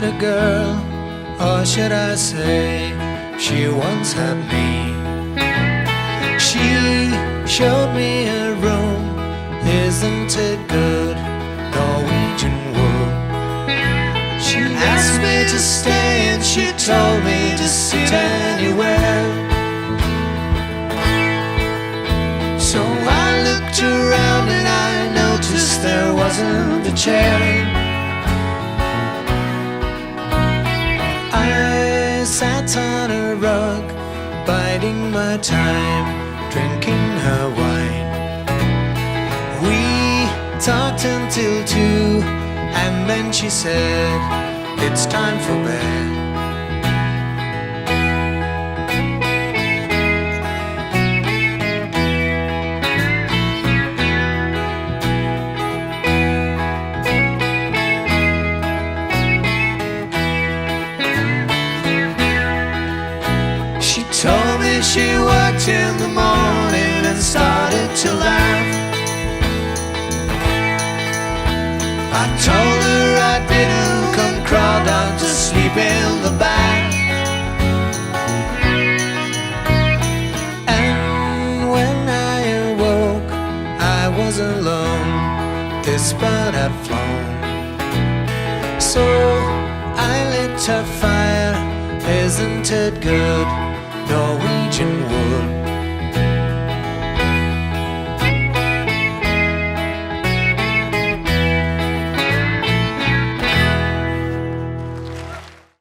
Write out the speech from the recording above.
had a girl, or should I say, she once had me. She showed me a room, isn't it good, Norwegian wood. She asked me to stay and she told me to sit anywhere. So I looked around and I noticed there wasn't a chair. I sat on a rug, biding my time, drinking her wine. We talked until 2, and then she said, it's time for bed. She told me she worked in the morning and started to laugh. I told her I didn't come crawl down to sleep in the bath. And when I awoke, I was alone, this bird had flown. So I lit a fire, isn't it good,